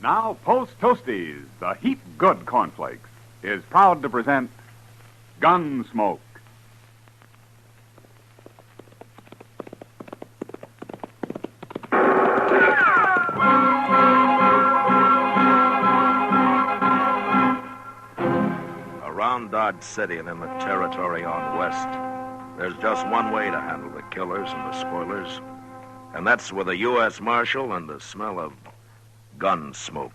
Now, Post Toasties, the heap good cornflakes, is proud to present Gunsmoke. Around Dodge City and in the territory on west, there's just one way to handle the killers and the spoilers, and that's with a U.S. Marshal and the smell of gun smoke.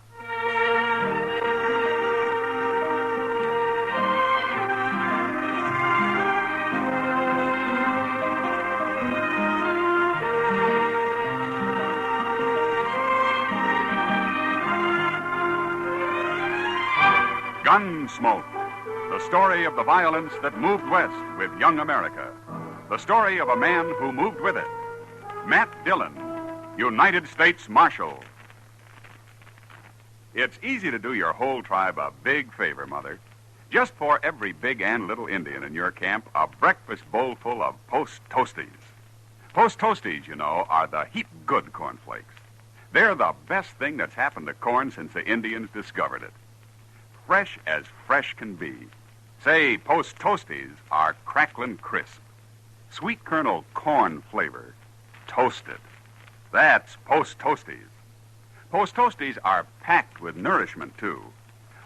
Gunsmoke, the story of the violence that moved west with young America. The story of a man who moved with it. Matt Dillon, United States Marshal. It's easy to do your whole tribe a big favor, Mother. Just pour every big and little Indian in your camp a breakfast bowl full of Post Toasties. Post Toasties, you know, are the heap good cornflakes. They're the best thing that's happened to corn since the Indians discovered it. Fresh as fresh can be. Say, Post Toasties are cracklin' crisp. Sweet kernel corn flavor. Toasted. That's Post Toasties. Post Toasties are packed with nourishment, too.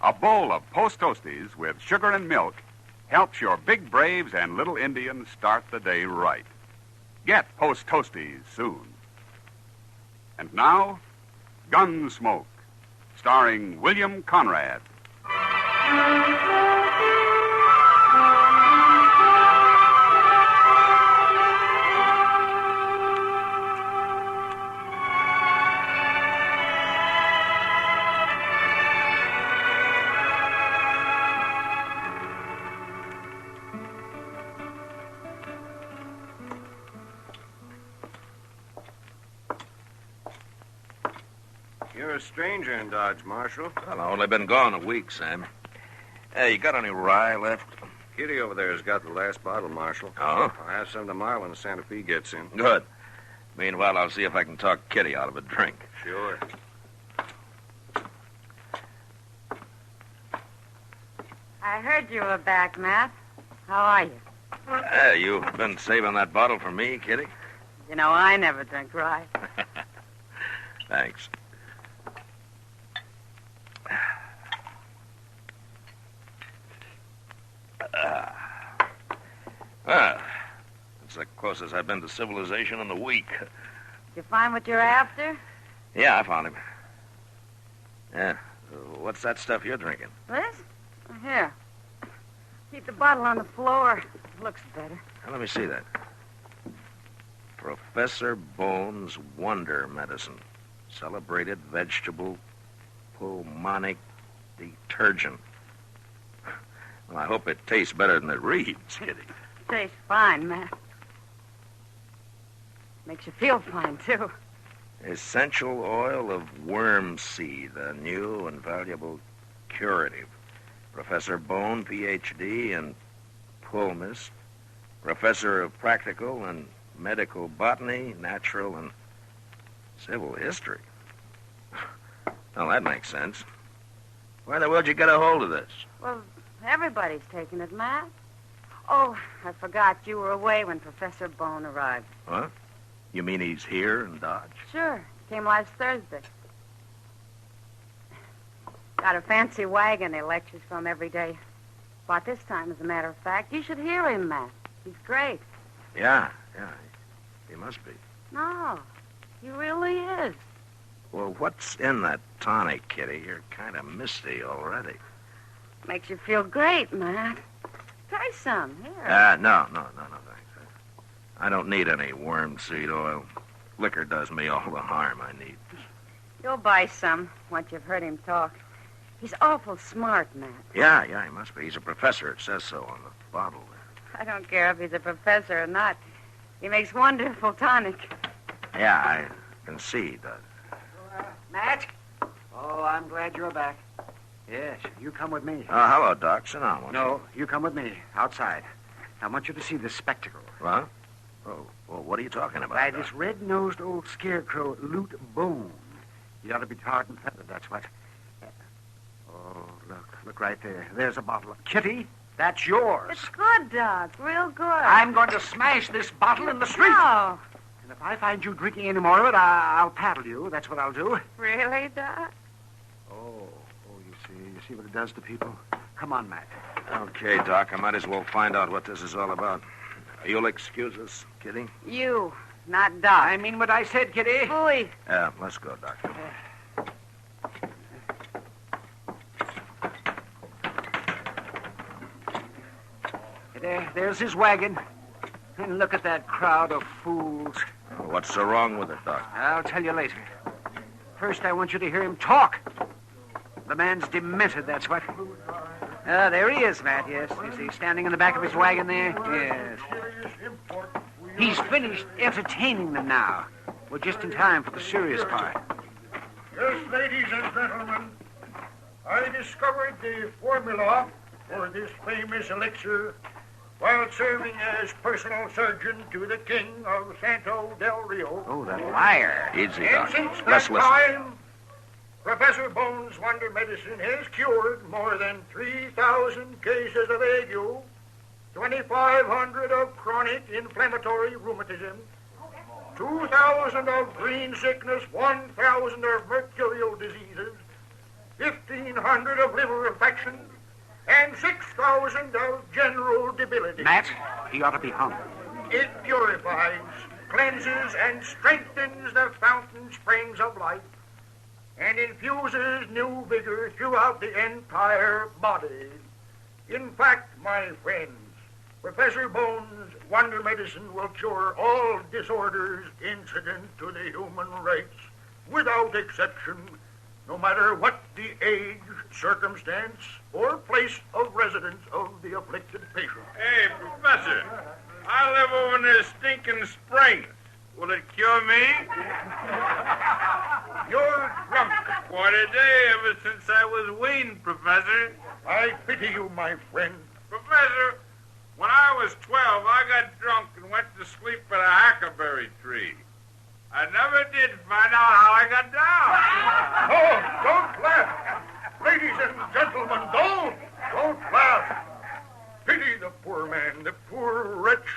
A bowl of Post Toasties with sugar and milk helps your big braves and little Indians start the day right. Get Post Toasties soon. And now, Gunsmoke, starring William Conrad. You're a stranger in Dodge, Marshal. Well, I've only been gone a week, Sam. Hey, you got any rye left? Kitty over there has got the last bottle, Marshal. Oh? I'll have some tomorrow when the Santa Fe gets in. Good. Meanwhile, I'll see if I can talk Kitty out of a drink. Sure. I heard you were back, Matt. How are you? Hey, you been saving that bottle for me, Kitty? You know, I never drink rye. Thanks. That's the closest I've been to civilization in a week. Did you find what you're after? Yeah, I found him. Yeah. What's that stuff you're drinking? This? Here. Keep the bottle on the floor. Looks better. Now, let me see that. Professor Bone's Wonder Medicine. Celebrated vegetable pulmonic detergent. Well, I hope it tastes better than it reads, Kitty. Tastes fine, Matt. Makes you feel fine, too. Essential oil of worm seed, a new and valuable curative. Professor Bone, Ph.D. in Pulmist, Professor of Practical and Medical Botany, Natural and Civil History. Well, that makes sense. Where the world you get a hold of this? Well, everybody's taking it, Matt. Oh, I forgot you were away when Professor Bone arrived. What? You mean he's here in Dodge? Sure. Came last Thursday. Got a fancy wagon he lectures from every day. About this time, as a matter of fact. You should hear him, Matt. He's great. Yeah. He must be. No, he really is. Well, what's in that tonic, Kitty? You're kind of misty already. Makes you feel great, Matt. Try some. Here. No, thanks. I don't need any worm seed oil. Liquor does me all the harm I need. You'll buy some once you've heard him talk. He's awful smart, Matt. Yeah, he must be. He's a professor. It says so on the bottle there. I don't care if he's a professor or not. He makes wonderful tonic. Yeah, I can see he does. Matt? Oh, I'm glad you're back. Yes, you come with me. Hello, Doc. Sit down, won't No, you come with me, outside. I want you to see this spectacle. What? Oh, well, what are you talking about, By Doc? this red-nosed old scarecrow, Lute Bone. You ought to be tarred and feathered, that's what. Oh, look right there. There's a bottle of Kitty. That's yours. It's good, Doc. Real good. I'm going to smash this bottle in the street. No. And if I find you drinking any more of it, I'll paddle you. That's what I'll do. Really, Doc? Oh, you see what it does to people? Come on, Matt. Okay, Doc, I might as well find out what this is all about. You'll excuse us, Kitty? You, not Doc. I mean what I said, Kitty. Boy. Yeah, let's go, Doc. There's his wagon. And look at that crowd of fools. What's so wrong with it, Doc? I'll tell you later. First, I want you to hear him talk. The man's demented, that's what. There he is, Matt, yes. Is he standing in the back of his wagon there? Yes. He's finished entertaining them now. We're just in time for the serious part. Yes, ladies and gentlemen, I discovered the formula for this famous elixir while serving as personal surgeon to the king of Santo del Rio. Oh, that liar. Easy, And Doc. since that Let's listen. time, Professor Bones' Wonder Medicine has cured more than 3,000 cases of ague, 2,500 of chronic inflammatory rheumatism, 2,000 of green sickness, 1,000 of mercurial diseases, 1,500 of liver infections, and 6,000 of general debility. Matt, he ought to be hung. It purifies, cleanses, and strengthens the fountain springs of life, and infuses new vigor throughout the entire body. In fact, my friends, Professor Bones' Wonder Medicine will cure all disorders incident to the human race, without exception, no matter what the age, circumstance, or place of residence of the afflicted patient. Hey, Professor, I live over near Stinking Springs. Will it cure me? You're drunk. Quite a day ever since I was weaned, Professor. I pity you, my friend. Professor, when I was 12, I got drunk and went to sleep at a hackberry tree. I never did find out how I got down. Oh, don't laugh. Ladies and gentlemen, don't laugh. Pity the poor man, the poor wretch.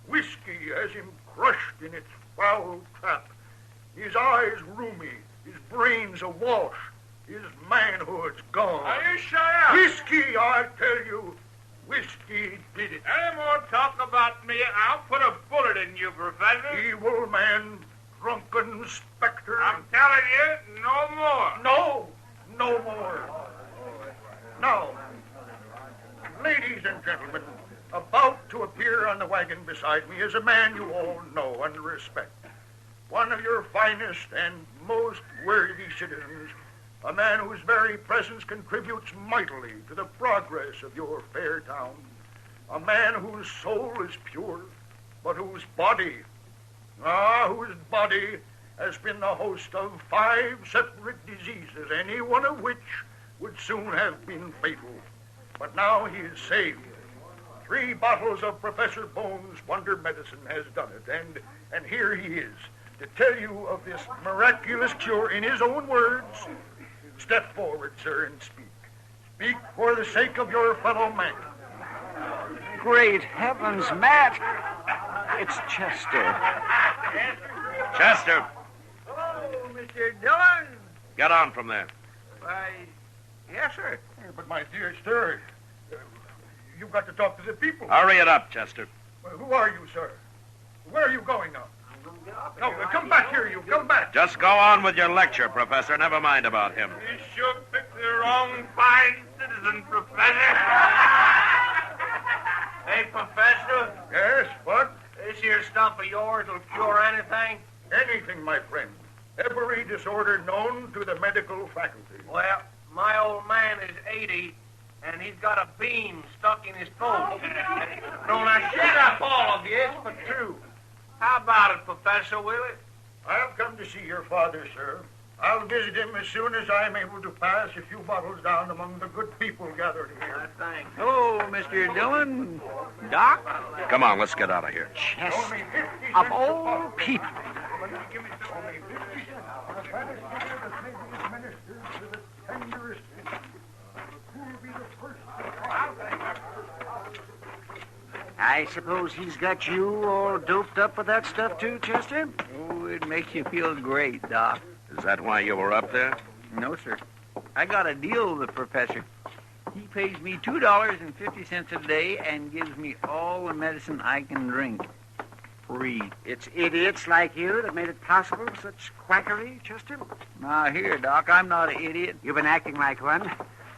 Whiskey has him crushed in its foul trap. His eyes rheumy, his brains awash, his manhood's gone. Are you shut up? Whiskey, I tell you, whiskey did it. Any more talk about me, I'll put a bullet in you, Professor. Evil man, drunken specter. I'm telling you, no more. No more. Now, ladies and gentlemen, about to appear on the wagon beside me is a man you all know and respect. One of your finest and most worthy citizens, a man whose very presence contributes mightily to the progress of your fair town, a man whose soul is pure, but whose body has been the host of 5 separate diseases, any one of which would soon have been fatal. But now he is saved. 3 bottles of Professor Bones' Wonder Medicine has done it, and here he is to tell you of this miraculous cure in his own words. Step forward, sir, and speak. Speak for the sake of your fellow man. Great heavens, Matt. It's Chester. Chester, Hello, Mr. Dillon. get on from there. Why, yes, sir. But, my dear sir, you've got to talk to the people. Hurry it up, Chester. Well, who are you, sir? Where are you going now? No, come back here, you. Come back. Just go on with your lecture, Professor. Never mind about him. You sure picked the wrong fine citizen, Professor. Hey, Professor, Yes, what? this here stuff of yours will cure anything? Anything, my friend. Every disorder known to the medical faculty. Well, my old man is 80, and he's got a beam stuck in his foot. No, now shut up, all of you. It's but true. How about it, Professor, will it? I've come to see your father, sir. I'll visit him as soon as I'm able to pass a few bottles down among the good people gathered here. Thanks. Hello, Mr. Dillon. Doc? Come on, let's get out of here. Chester. Only 50 cents Of a all bottle. people. Only 50 cents. tenderest. Who'll be the first? I suppose he's got you all doped up with that stuff, too, Chester? Oh, it makes you feel great, Doc. Is that why you were up there? No, sir. I got a deal with the professor. He pays me $2.50 a day and gives me all the medicine I can drink. Free. It's idiots like you that made it possible for such quackery, Chester. Now, here, Doc, I'm not an idiot. You've been acting like one,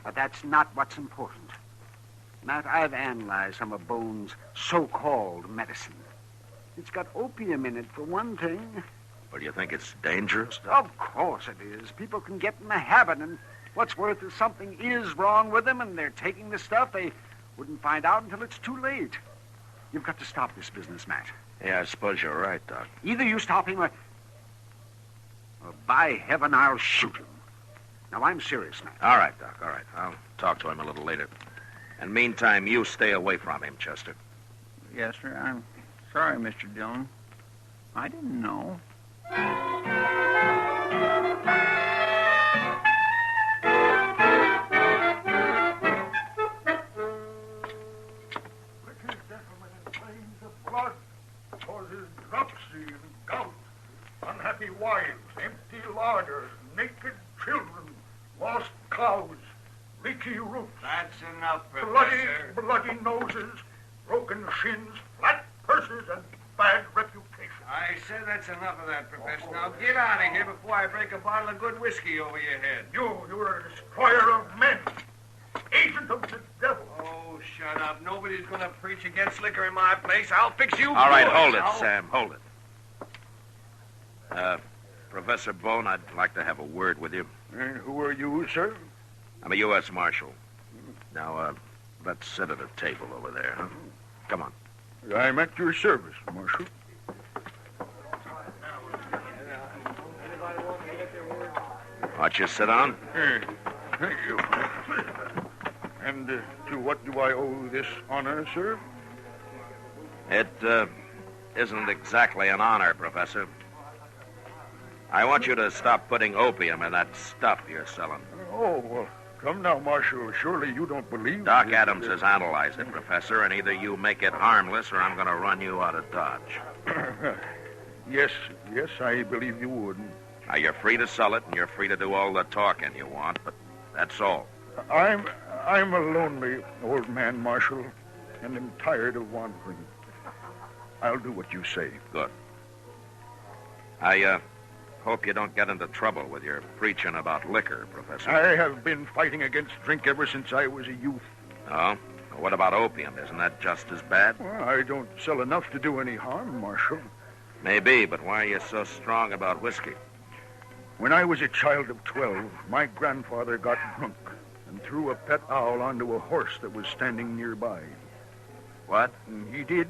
but that's not what's important. Matt, I've analyzed some of Bone's so-called medicine. It's got opium in it, for one thing. Well, you think it's dangerous? Of course it is. People can get in the habit, and what's worse is something is wrong with them, and they're taking the stuff. They wouldn't find out until it's too late. You've got to stop this business, Matt. Yeah, I suppose you're right, Doc. Either you stop him or by heaven, I'll shoot him. Now, I'm serious, Matt. All right, Doc, all right. I'll talk to him a little later. And meantime, you stay away from him, Chester. Yes, sir. I'm sorry, Mr. Dillon. I didn't know. British gentlemen in flames of blood causes dropsy and gout, unhappy wives, empty larders, naked children, lost cows, leaky roofs, That's enough, bloody noses, broken shins, flat purses, and bad reputation. I said that's enough of that, Professor. Now get out of here before I break a bottle of good whiskey over your head. You're a destroyer of men, agent of the devil. Oh, shut up. Nobody's going to preach against liquor in my place. I'll fix you. All right, boys. hold it, I'll- Sam, hold it. Professor Bone, I'd like to have a word with you. And who are you, sir? I'm a U.S. Marshal. Now, let's sit at a table over there, huh? Come on. I'm at your service, Marshal. Why don't you sit down? Thank you. And to what do I owe this honor, sir? It isn't exactly an honor, Professor. I want you to stop putting opium in that stuff you're selling. Oh, well, come now, Marshal. Surely you don't believe... Doc Adams has analyzed it, Professor, and either you make it harmless or I'm going to run you out of Dodge. Yes, I believe you would. Now, you're free to sell it, and you're free to do all the talking you want, but that's all. I'm a lonely old man, Marshal, and am tired of wandering. I'll do what you say. Good. I hope you don't get into trouble with your preaching about liquor, Professor. I have been fighting against drink ever since I was a youth. Oh? Well, what about opium? Isn't that just as bad? Well, I don't sell enough to do any harm, Marshal. Maybe, but why are you so strong about whiskey? When I was a child of 12, my grandfather got drunk and threw a pet owl onto a horse that was standing nearby. What? And he did.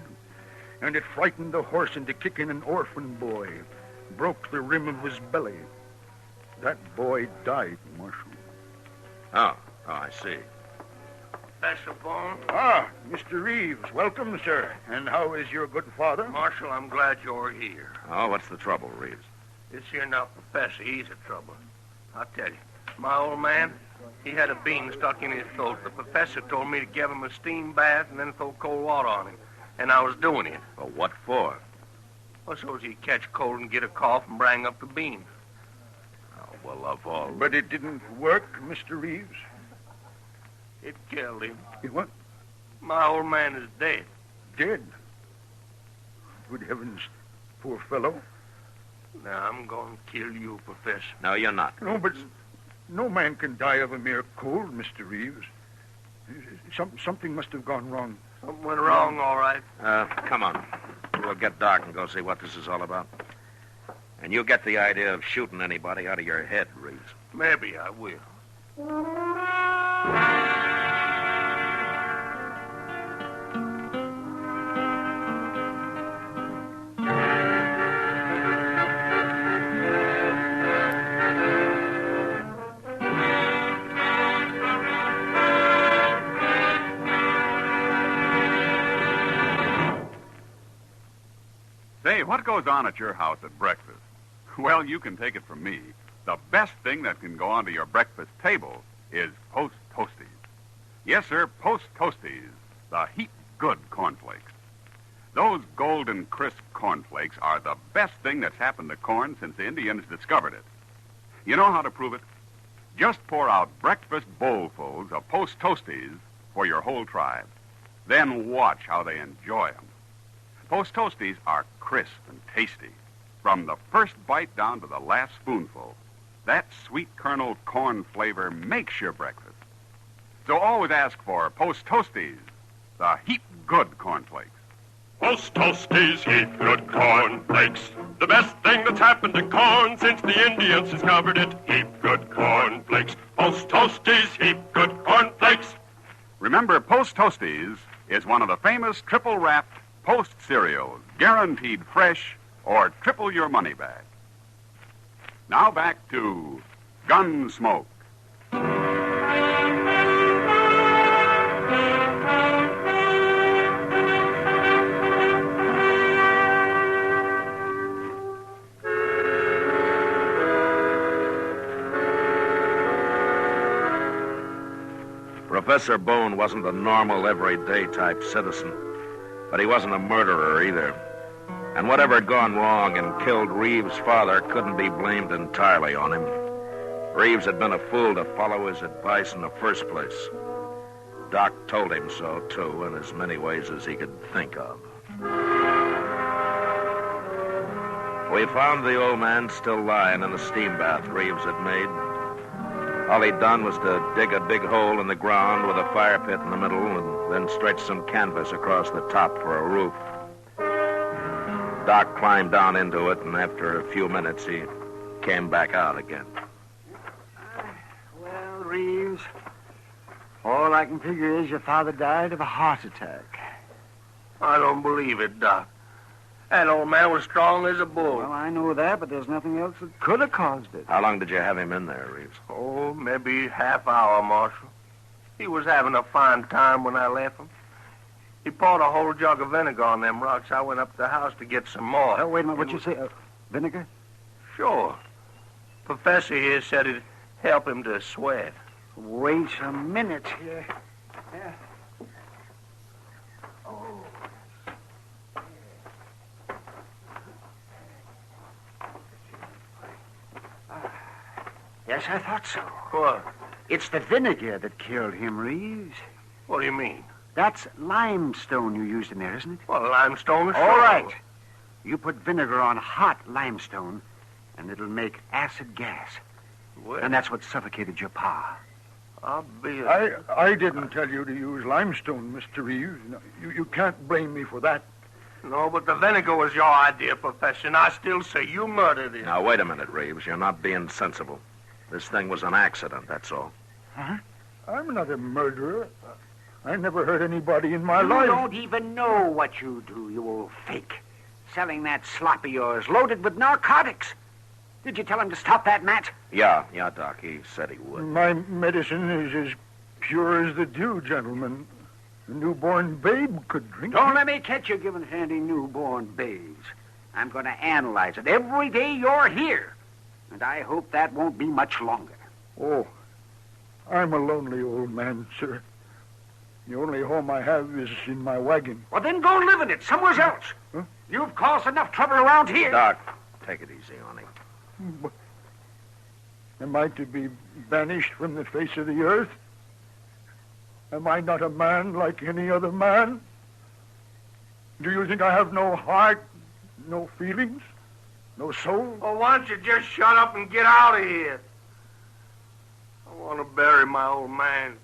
And it frightened the horse into kicking an orphan boy. Broke the rim of his belly. That boy died, Marshal. Oh, I see. Professor Bone. Ah, Mr. Reeves. Welcome, sir. And how is your good father? Marshal, I'm glad you're here. Oh, what's the trouble, Reeves? This here now Professor, he's in trouble. I'll tell you. My old man, he had a bean stuck in his throat. The professor told me to give him a steam bath and then throw cold water on him. And I was doing it. Well, what for? Well, so as he'd catch cold and get a cough and bring up the bean. Oh, well, of all... But it didn't work, Mr. Reeves. It killed him. What? My old man is dead. Dead? Good heavens, poor fellow. Now, I'm going to kill you, Professor. No, you're not. No, but no man can die of a mere cold, Mr. Reeves. Something must have gone wrong. Something went wrong, all right. Come on. We'll get Doc and go see what this is all about. And you get the idea of shooting anybody out of your head, Reeves. Maybe I will. Say, what goes on at your house at breakfast? Well, you can take it from me. the best thing that can go onto your breakfast table is Post Toasties. Yes, sir, Post Toasties, the heap good cornflakes. Those golden crisp cornflakes are the best thing that's happened to corn since the Indians discovered it. You know how to prove it? Just pour out breakfast bowlfuls of Post Toasties for your whole tribe. Then watch how they enjoy them. Post Toasties are crisp and tasty, from the first bite down to the last spoonful. That sweet kernel corn flavor makes your breakfast. So always ask for Post Toasties, the heap good cornflakes. Post Toasties, heap good cornflakes. The best thing that's happened to corn since the Indians discovered it. Heap good cornflakes. Post Toasties, heap good cornflakes. Remember, Post Toasties is one of the famous triple-wrapped Post cereals, guaranteed fresh or triple your money back. Now back to Gunsmoke. Professor Bone wasn't a normal, everyday type citizen, but he wasn't a murderer either. And whatever had gone wrong and killed Reeves' father couldn't be blamed entirely on him. Reeves had been a fool to follow his advice in the first place. Doc told him so, too, in as many ways as he could think of. We found the old man still lying in the steam bath Reeves had made. All he'd done was to dig a big hole in the ground with a fire pit in the middle and then stretch some canvas across the top for a roof. Doc climbed down into it, and after a few minutes, he came back out again. Well, Reeves, all I can figure is your father died of a heart attack. I don't believe it, Doc. That old man was strong as a bull. Well, I know that, but there's nothing else that could have caused it. How long did you have him in there, Reeves? Oh, maybe half hour, Marshal. He was having a fine time when I left him. He poured a whole jug of vinegar on them rocks. I went up to the house to get some more. Oh, wait a minute. What'd you say? Vinegar? Sure. Professor here said it'd help him to sweat. Wait a minute here. Yeah. Yes, I thought so. What? It's the vinegar that killed him, Reeves. What do you mean? That's limestone you used in there, isn't it? Well, limestone is All sure. right. You put vinegar on hot limestone, and it'll make acid gas. Well, And that's what suffocated your pa. I'll be... I didn't tell you to use limestone, Mr. Reeves. No, you can't blame me for that. No, but the vinegar was your idea, Professor, and I still say you murdered him. Now, wait a minute, Reeves. You're not being sensible. This thing was an accident, that's all. Huh? I'm not a murderer. I never hurt anybody in my You life. don't even know what you do, you old fake. Selling that slop of yours, loaded with narcotics. Did you tell him to stop that, Matt? Yeah, Doc. He said he would. My medicine is as pure as the dew, gentlemen. A newborn babe could drink Don't it. let me catch you giving handy newborn babes. I'm going to analyze it every day you're here. And I hope that won't be much longer. Oh, I'm a lonely old man, sir. The only home I have is in my wagon. Well, then go live in it somewhere else. Huh? You've caused enough trouble around here. Doc, take it easy on him. But am I to be banished from the face of the earth? Am I not a man like any other man? Do you think I have no heart, no feelings, no soul? Well, why don't you just shut up and get out of here? I want to bury my old man.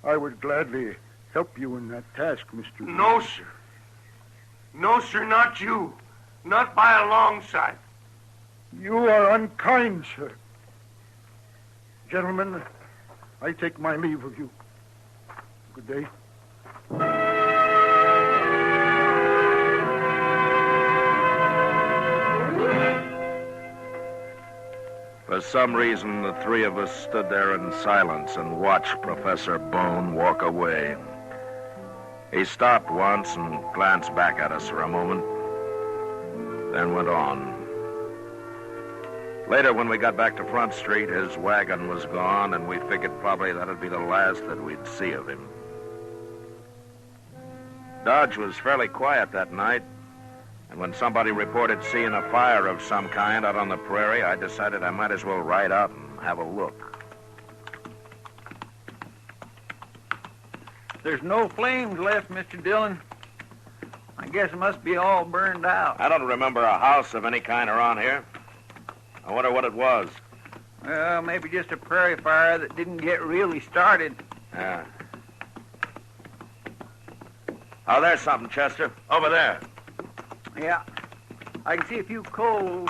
I would gladly help you in that task, Mr. No, sir. No, sir, not you. Not by a long shot. You are unkind, sir. Gentlemen, I take my leave of you. Good day. For some reason, the three of us stood there in silence and watched Professor Bone walk away. He stopped once and glanced back at us for a moment, then went on. Later, when we got back to Front Street, his wagon was gone, and we figured probably that'd be the last that we'd see of him. Dodge was fairly quiet that night, and when somebody reported seeing a fire of some kind out on the prairie, I decided I might as well ride out and have a look. There's no flames left, Mr. Dillon. I guess it must be all burned out. I don't remember a house of any kind around here. I wonder what it was. Well, maybe just a prairie fire that didn't get really started. Yeah. Oh, there's something, Chester. Over there. Yeah. I can see a few coals.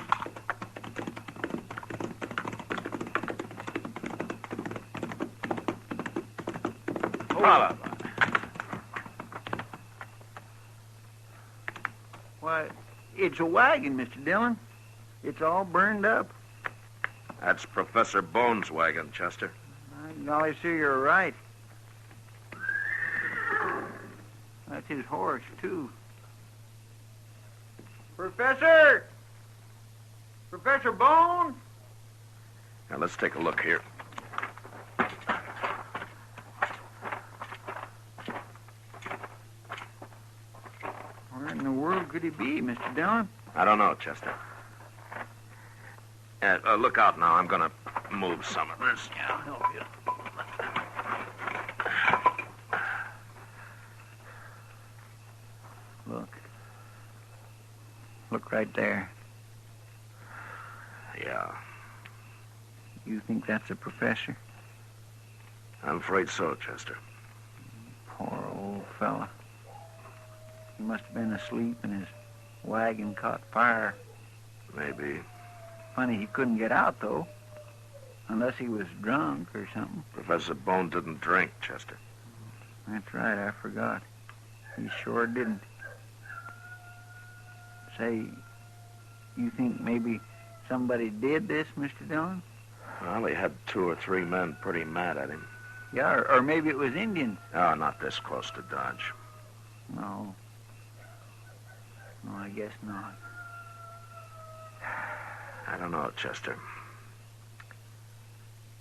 Holla. Why, it's a wagon, Mr. Dillon. It's all burned up. That's Professor Bone's wagon, Chester. Golly, sir, you're right. That's his horse, too. Professor! Professor Bone? Now, let's take a look here. Where in the world could he be, Mr. Dillon? I don't know, Chester. Look out now. I'm going to move some of this. Yeah, I'll help you. Look. Look right there. Yeah, You think that's a professor? I'm afraid so, Chester. Poor old fella. He must have been asleep and his wagon caught fire. Maybe. Funny he couldn't get out, though. Unless he was drunk or something. Professor Bone didn't drink, Chester. That's right, I forgot. He sure didn't. Say, you think maybe somebody did this, Mr. Dillon? Well, he had 2 or 3 men pretty mad at him. Yeah, or maybe it was Indians. Oh, not this close to Dodge. No. No, I guess not. I don't know, Chester.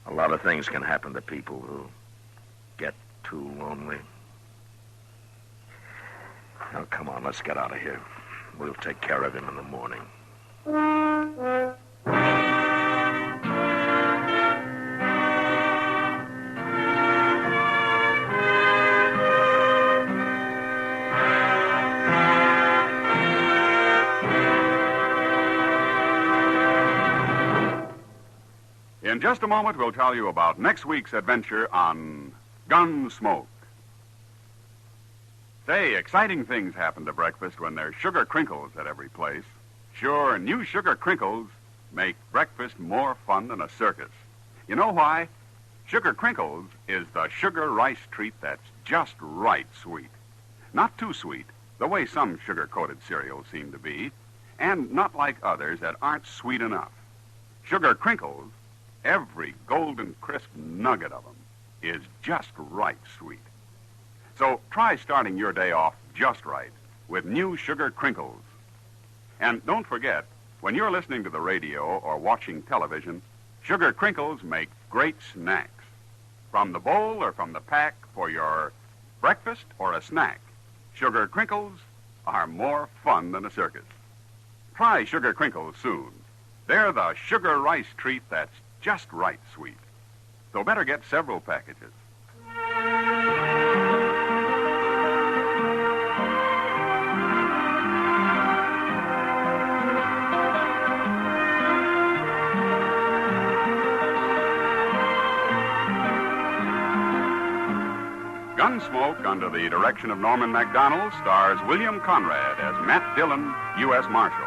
A lot of things can happen to people who get too lonely. Now, come on, let's get out of here. We'll take care of him in the morning. In just a moment, we'll tell you about next week's adventure on Gunsmoke. Say, exciting things happen to breakfast when there's sugar crinkles at every place. Sure, new sugar crinkles make breakfast more fun than a circus. You know why? Sugar crinkles is the sugar rice treat that's just right sweet. Not too sweet, the way some sugar-coated cereals seem to be, and not like others that aren't sweet enough. Sugar crinkles, every golden crisp nugget of them, is just right sweet. So try starting your day off just right with new sugar crinkles. And don't forget, when you're listening to the radio or watching television, sugar crinkles make great snacks. From the bowl or from the pack for your breakfast or a snack, sugar crinkles are more fun than a circus. Try sugar crinkles soon. They're the sugar rice treat that's just right sweet. So better get several packages. Gunsmoke, under the direction of Norman MacDonald, stars William Conrad as Matt Dillon, U.S. Marshal.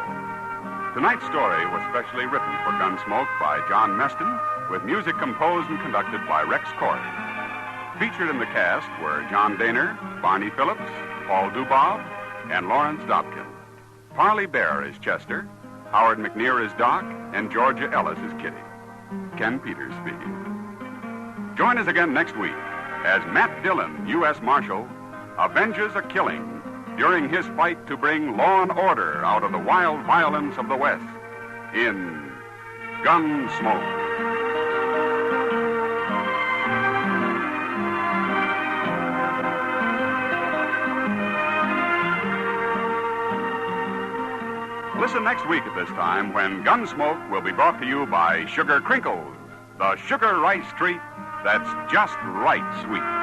Tonight's story was specially written for Gunsmoke by John Meston, with music composed and conducted by Rex Corey. Featured in the cast were John Daner, Barney Phillips, Paul Dubob, and Lawrence Dobkin. Parley Bear is Chester, Howard McNear is Doc, and Georgia Ellis is Kitty. Ken Peters speaking. Join us again next week as Matt Dillon, U.S. Marshal, avenges a killing during his fight to bring law and order out of the wild violence of the West in Gunsmoke. Listen next week at this time when Gunsmoke will be brought to you by Sugar Crinkles, the sugar rice treat that's just right sweet.